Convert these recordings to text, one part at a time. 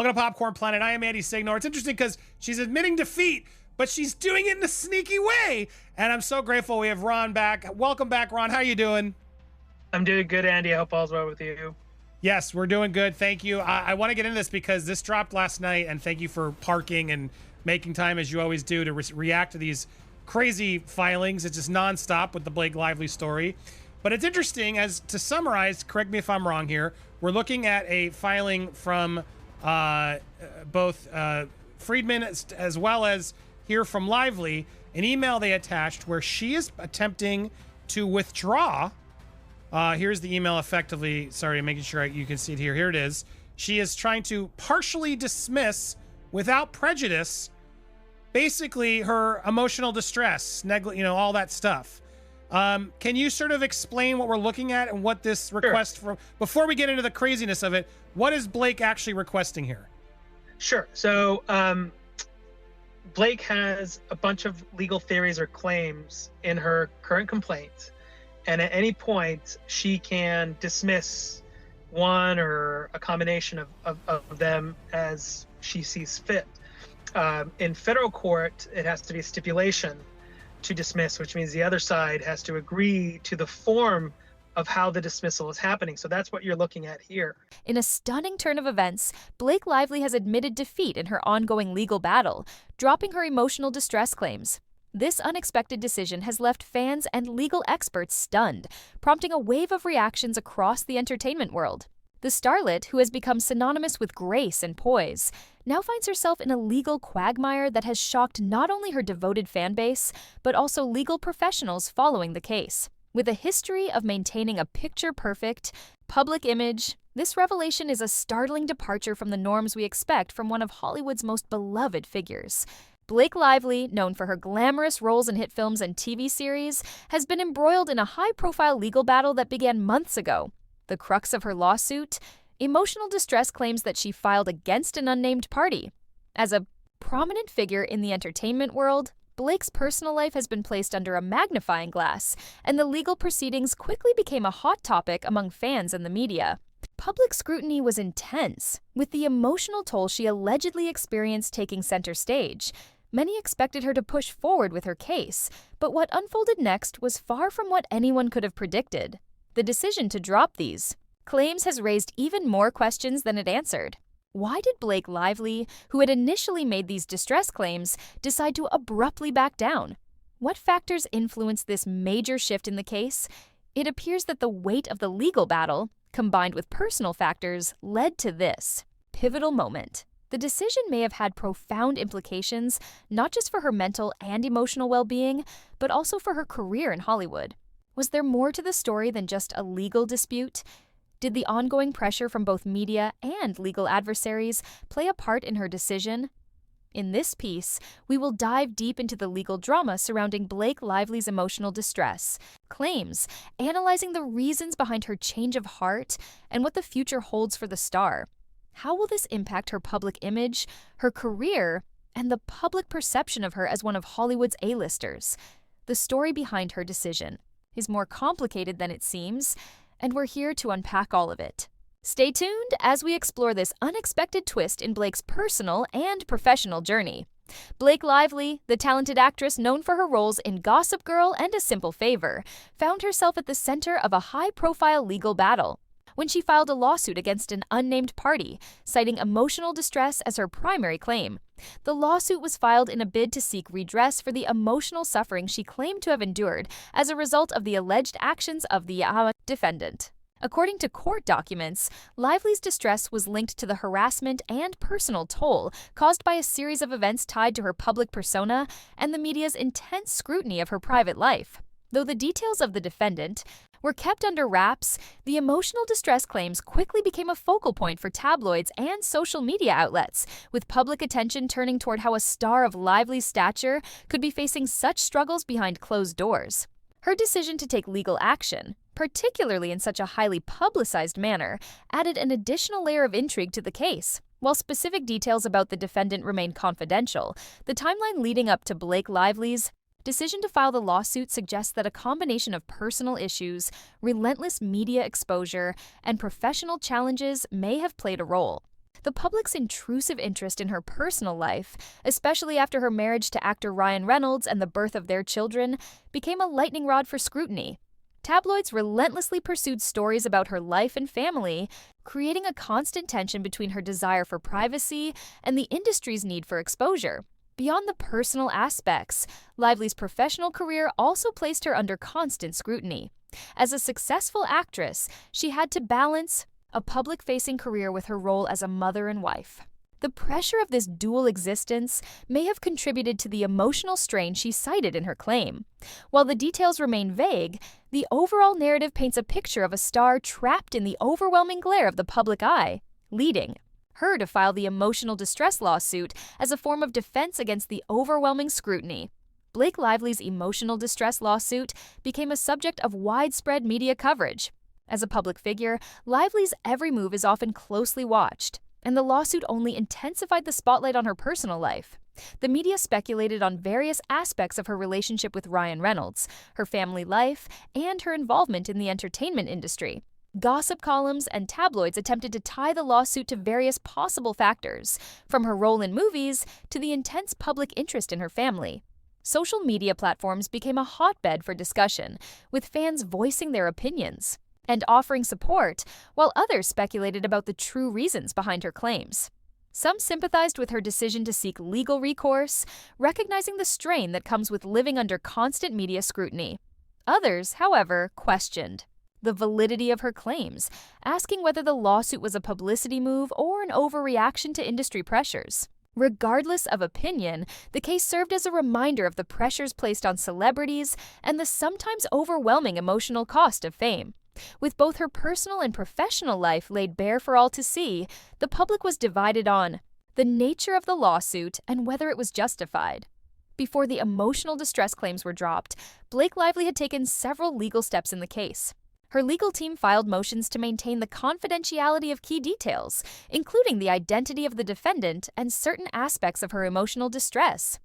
Welcome to Popcorn Planet. I am Andy Signor. It's interesting because she's admitting defeat, but she's doing it in a sneaky way. And I'm so grateful we have Ron back. Welcome back, Ron. How are you doing? I'm doing good, Andy. I hope all's well with you. Yes, we're doing good. Thank you. I want to get into this because this dropped last night, and thank you for parking and making time, as you always do, to react to these crazy filings. It's just nonstop with the Blake Lively story. But it's interesting, as to summarize, correct me if I'm wrong here, we're looking at a filing from both Friedman as well as here from Lively, an email they attached where she is attempting to withdraw. Here's the email effectively. Sorry, I'm making sure you can see it here. Here it is. She is trying to partially dismiss without prejudice, basically her emotional distress, all that stuff. Can you sort of explain what we're looking at and what this request for, before we get into the craziness of it, what is Blake actually requesting here? Sure. So Blake has a bunch of legal theories or claims in her current complaint. And at any point, she can dismiss one or a combination of them as she sees fit. In federal court, it has to be a stipulation to dismiss, which means the other side has to agree to the form of how the dismissal is happening. So that's what you're looking at here. In a stunning turn of events, Blake Lively has admitted defeat in her ongoing legal battle, dropping her emotional distress claims. This unexpected decision has left fans and legal experts stunned, prompting a wave of reactions across the entertainment world. The starlet, who has become synonymous with grace and poise, now finds herself in a legal quagmire that has shocked not only her devoted fan base, but also legal professionals following the case. With a history of maintaining a picture-perfect, public image, this revelation is a startling departure from the norms we expect from one of Hollywood's most beloved figures. Blake Lively, known for her glamorous roles in hit films and TV series, has been embroiled in a high-profile legal battle that began months ago. The crux of her lawsuit? Emotional distress claims that she filed against an unnamed party. As a prominent figure in the entertainment world, Blake's personal life has been placed under a magnifying glass, and the legal proceedings quickly became a hot topic among fans and the media. Public scrutiny was intense, with the emotional toll she allegedly experienced taking center stage. Many expected her to push forward with her case, but what unfolded next was far from what anyone could have predicted. The decision to drop these claims has raised even more questions than it answered. Why did Blake Lively, who had initially made these distress claims, decide to abruptly back down? What factors influenced this major shift in the case? It appears that the weight of the legal battle, combined with personal factors, led to this pivotal moment. The decision may have had profound implications, not just for her mental and emotional well-being, but also for her career in Hollywood. Was there more to the story than just a legal dispute? Did the ongoing pressure from both media and legal adversaries play a part in her decision? In this piece, we will dive deep into the legal drama surrounding Blake Lively's emotional distress, claims, analyzing the reasons behind her change of heart, and what the future holds for the star. How will this impact her public image, her career, and the public perception of her as one of Hollywood's A-listers? The story behind her decision is more complicated than it seems, and we're here to unpack all of it. Stay tuned as we explore this unexpected twist in Blake's personal and professional journey. Blake Lively, the talented actress known for her roles in Gossip Girl and A Simple Favor, found herself at the center of a high-profile legal battle when she filed a lawsuit against an unnamed party, citing emotional distress as her primary claim. The lawsuit was filed in a bid to seek redress for the emotional suffering she claimed to have endured as a result of the alleged actions of the defendant. According to court documents, Lively's distress was linked to the harassment and personal toll caused by a series of events tied to her public persona and the media's intense scrutiny of her private life. Though the details of the defendant were kept under wraps, the emotional distress claims quickly became a focal point for tabloids and social media outlets, with public attention turning toward how a star of Lively's stature could be facing such struggles behind closed doors. Her decision to take legal action, particularly in such a highly publicized manner, added an additional layer of intrigue to the case. While specific details about the defendant remain confidential, the timeline leading up to Blake Lively's decision to file the lawsuit suggests that a combination of personal issues, relentless media exposure, and professional challenges may have played a role. The public's intrusive interest in her personal life, especially after her marriage to actor Ryan Reynolds and the birth of their children, became a lightning rod for scrutiny. Tabloids relentlessly pursued stories about her life and family, creating a constant tension between her desire for privacy and the industry's need for exposure. Beyond the personal aspects, Lively's professional career also placed her under constant scrutiny. As a successful actress, she had to balance a public-facing career with her role as a mother and wife. The pressure of this dual existence may have contributed to the emotional strain she cited in her claim. While the details remain vague, the overall narrative paints a picture of a star trapped in the overwhelming glare of the public eye, leading her to file the emotional distress lawsuit as a form of defense against the overwhelming scrutiny. Blake Lively's emotional distress lawsuit became a subject of widespread media coverage. As a public figure, Lively's every move is often closely watched, and the lawsuit only intensified the spotlight on her personal life. The media speculated on various aspects of her relationship with Ryan Reynolds, her family life, and her involvement in the entertainment industry. Gossip columns and tabloids attempted to tie the lawsuit to various possible factors, from her role in movies to the intense public interest in her family. Social media platforms became a hotbed for discussion, with fans voicing their opinions and offering support, while others speculated about the true reasons behind her claims. Some sympathized with her decision to seek legal recourse, recognizing the strain that comes with living under constant media scrutiny. Others, however, questioned the validity of her claims, asking whether the lawsuit was a publicity move or an overreaction to industry pressures. Regardless of opinion, the case served as a reminder of the pressures placed on celebrities and the sometimes overwhelming emotional cost of fame. With both her personal and professional life laid bare for all to see, the public was divided on the nature of the lawsuit and whether it was justified. Before the emotional distress claims were dropped, Blake Lively had taken several legal steps in the case. Her legal team filed motions to maintain the confidentiality of key details, including the identity of the defendant and certain aspects of her emotional distress.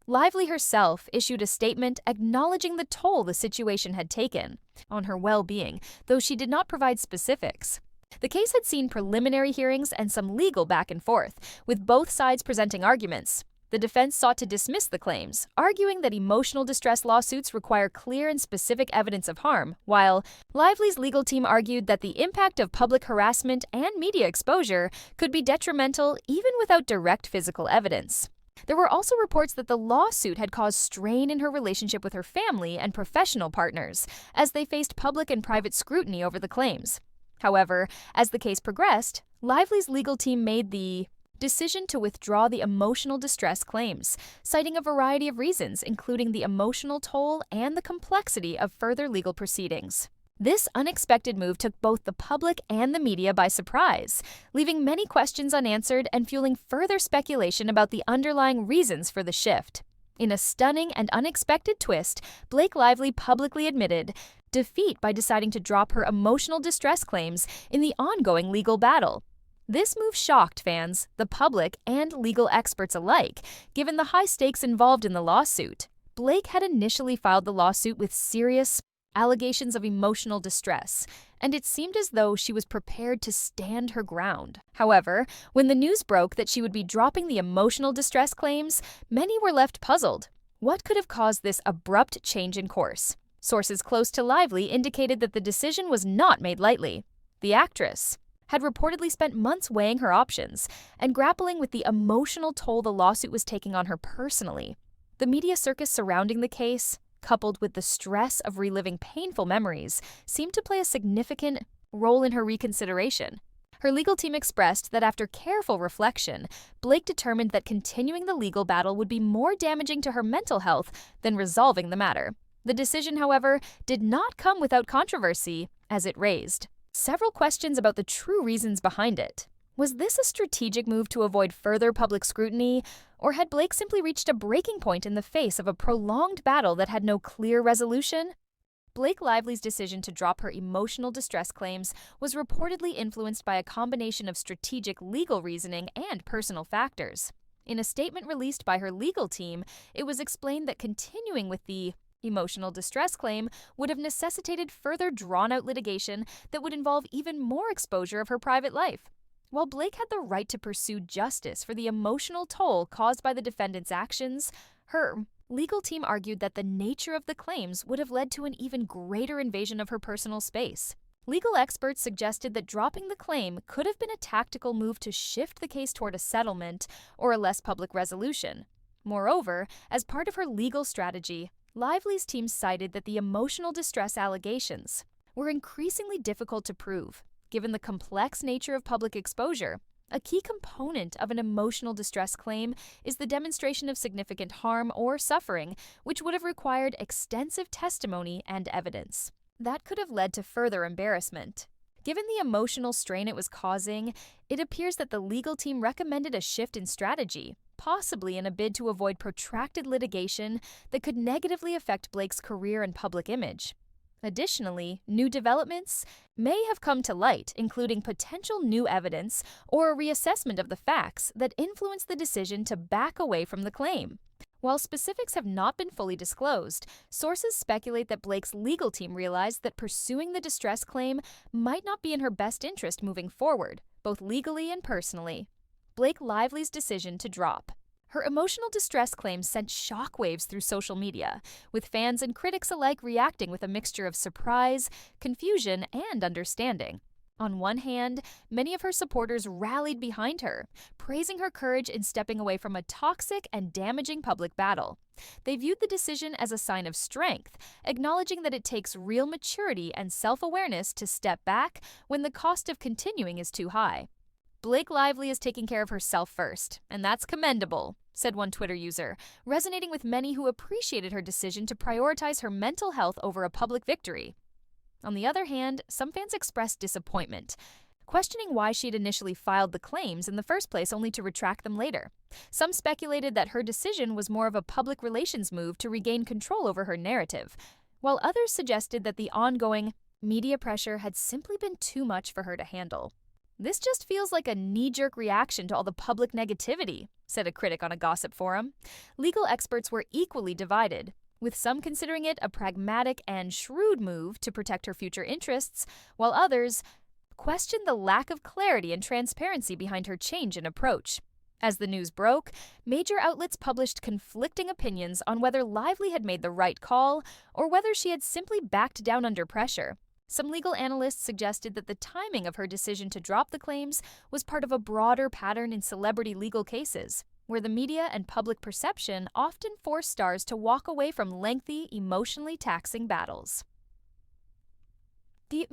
Lively herself issued a statement acknowledging the toll the situation had taken on her well-being, though she did not provide specifics. The case had seen preliminary hearings and some legal back and forth, with both sides presenting arguments. The defense sought to dismiss the claims, arguing that emotional distress lawsuits require clear and specific evidence of harm, while Lively's legal team argued that the impact of public harassment and media exposure could be detrimental even without direct physical evidence. There were also reports that the lawsuit had caused strain in her relationship with her family and professional partners, as they faced public and private scrutiny over the claims. However, as the case progressed, Lively's legal team made the decision to withdraw the emotional distress claims, citing a variety of reasons, including the emotional toll and the complexity of further legal proceedings. This unexpected move took both the public and the media by surprise, leaving many questions unanswered and fueling further speculation about the underlying reasons for the shift. In a stunning and unexpected twist, Blake Lively publicly admitted defeat by deciding to drop her emotional distress claims in the ongoing legal battle. This move shocked fans, the public, and legal experts alike, given the high stakes involved in the lawsuit. Blake had initially filed the lawsuit with serious allegations of emotional distress, and it seemed as though she was prepared to stand her ground. However, when the news broke that she would be dropping the emotional distress claims, many were left puzzled. What could have caused this abrupt change in course? Sources close to Lively indicated that the decision was not made lightly. The actress had reportedly spent months weighing her options and grappling with the emotional toll the lawsuit was taking on her personally. The media circus surrounding the case, coupled with the stress of reliving painful memories, seemed to play a significant role in her reconsideration. Her legal team expressed that after careful reflection, Blake determined that continuing the legal battle would be more damaging to her mental health than resolving the matter. The decision, however, did not come without controversy, as it raised several questions about the true reasons behind it. Was this a strategic move to avoid further public scrutiny, or had Blake simply reached a breaking point in the face of a prolonged battle that had no clear resolution? Blake Lively's decision to drop her emotional distress claims was reportedly influenced by a combination of strategic legal reasoning and personal factors. In a statement released by her legal team, it was explained that continuing with the emotional distress claim would have necessitated further drawn-out litigation that would involve even more exposure of her private life. While Blake had the right to pursue justice for the emotional toll caused by the defendant's actions, her legal team argued that the nature of the claims would have led to an even greater invasion of her personal space. Legal experts suggested that dropping the claim could have been a tactical move to shift the case toward a settlement or a less public resolution. Moreover, as part of her legal strategy, Lively's team cited that the emotional distress allegations were increasingly difficult to prove, given the complex nature of public exposure. A key component of an emotional distress claim is the demonstration of significant harm or suffering, which would have required extensive testimony and evidence. That could have led to further embarrassment. Given the emotional strain it was causing, it appears that the legal team recommended a shift in strategy, possibly in a bid to avoid protracted litigation that could negatively affect Blake's career and public image. Additionally, new developments may have come to light, including potential new evidence or a reassessment of the facts that influence the decision to back away from the claim. While specifics have not been fully disclosed, sources speculate that Blake's legal team realized that pursuing the distress claim might not be in her best interest moving forward, both legally and personally. Blake Lively's decision to drop. Her emotional distress claims sent shockwaves through social media, with fans and critics alike reacting with a mixture of surprise, confusion, and understanding. On one hand, many of her supporters rallied behind her, praising her courage in stepping away from a toxic and damaging public battle. They viewed the decision as a sign of strength, acknowledging that it takes real maturity and self-awareness to step back when the cost of continuing is too high. Blake Lively is taking care of herself first, and that's commendable, said one Twitter user, resonating with many who appreciated her decision to prioritize her mental health over a public victory. On the other hand, some fans expressed disappointment, questioning why she'd initially filed the claims in the first place only to retract them later. Some speculated that her decision was more of a public relations move to regain control over her narrative, while others suggested that the ongoing media pressure had simply been too much for her to handle. "This just feels like a knee-jerk reaction to all the public negativity," said a critic on a gossip forum. Legal experts were equally divided, with some considering it a pragmatic and shrewd move to protect her future interests, while others questioned the lack of clarity and transparency behind her change in approach. As the news broke, major outlets published conflicting opinions on whether Lively had made the right call or whether she had simply backed down under pressure. Some legal analysts suggested that the timing of her decision to drop the claims was part of a broader pattern in celebrity legal cases, where the media and public perception often force stars to walk away from lengthy, emotionally taxing battles. The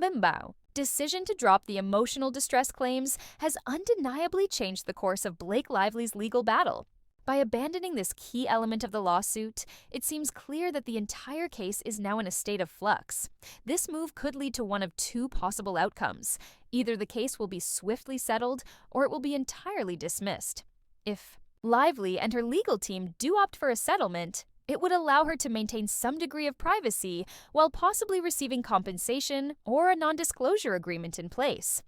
decision to drop the emotional distress claims has undeniably changed the course of Blake Lively's legal battle. By abandoning this key element of the lawsuit, it seems clear that the entire case is now in a state of flux. This move could lead to one of two possible outcomes. Either the case will be swiftly settled, or it will be entirely dismissed. If Lively and her legal team do opt for a settlement, it would allow her to maintain some degree of privacy while possibly receiving compensation or a non-disclosure agreement in place.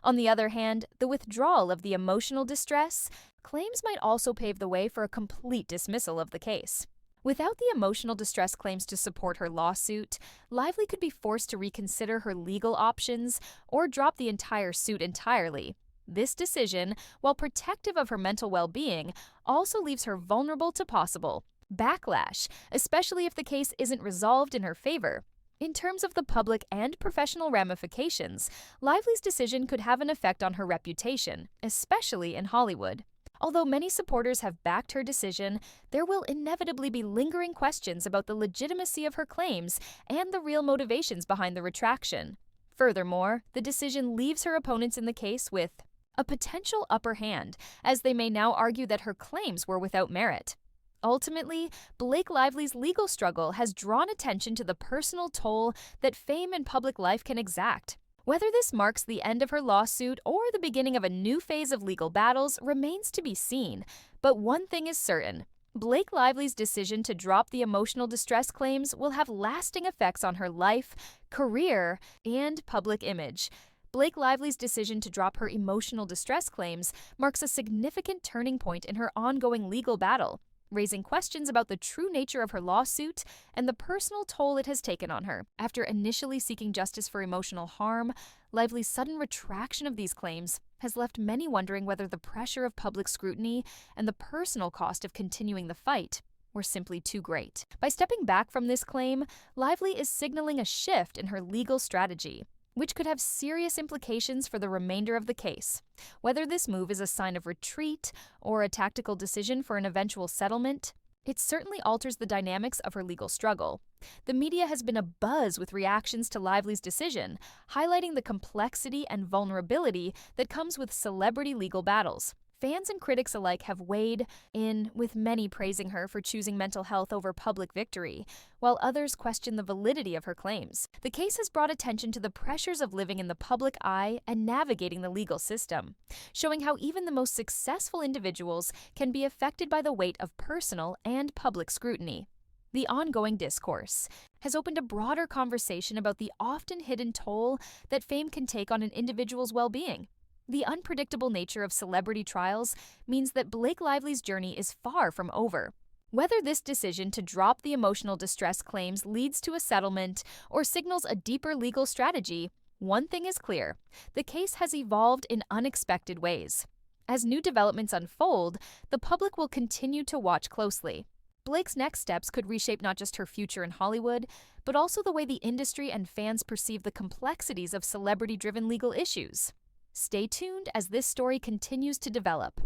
On the other hand, the withdrawal of the emotional distress claims might also pave the way for a complete dismissal of the case. Without the emotional distress claims to support her lawsuit, Lively could be forced to reconsider her legal options or drop the entire suit entirely. This decision, while protective of her mental well-being, also leaves her vulnerable to possible backlash, especially if the case isn't resolved in her favor. In terms of the public and professional ramifications, Lively's decision could have an effect on her reputation, especially in Hollywood. Although many supporters have backed her decision, there will inevitably be lingering questions about the legitimacy of her claims and the real motivations behind the retraction. Furthermore, the decision leaves her opponents in the case with a potential upper hand, as they may now argue that her claims were without merit. Ultimately, Blake Lively's legal struggle has drawn attention to the personal toll that fame and public life can exact. Whether this marks the end of her lawsuit or the beginning of a new phase of legal battles remains to be seen, but one thing is certain. Blake Lively's decision to drop the emotional distress claims will have lasting effects on her life, career, and public image. Blake Lively's decision to drop her emotional distress claims marks a significant turning point in her ongoing legal battle. raising questions about the true nature of her lawsuit and the personal toll it has taken on her. After initially seeking justice for emotional harm, Lively's sudden retraction of these claims has left many wondering whether the pressure of public scrutiny and the personal cost of continuing the fight were simply too great. By stepping back from this claim, Lively is signaling a shift in her legal strategy, which could have serious implications for the remainder of the case. Whether this move is a sign of retreat or a tactical decision for an eventual settlement, it certainly alters the dynamics of her legal struggle. The media has been abuzz with reactions to Lively's decision, highlighting the complexity and vulnerability that comes with celebrity legal battles. Fans and critics alike have weighed in, with many praising her for choosing mental health over public victory, while others question the validity of her claims. The case has brought attention to the pressures of living in the public eye and navigating the legal system, showing how even the most successful individuals can be affected by the weight of personal and public scrutiny. The ongoing discourse has opened a broader conversation about the often hidden toll that fame can take on an individual's well-being. The unpredictable nature of celebrity trials means that Blake Lively's journey is far from over. Whether this decision to drop the emotional distress claims leads to a settlement or signals a deeper legal strategy, one thing is clear: the case has evolved in unexpected ways. As new developments unfold, the public will continue to watch closely. Blake's next steps could reshape not just her future in Hollywood, but also the way the industry and fans perceive the complexities of celebrity-driven legal issues. Stay tuned as this story continues to develop.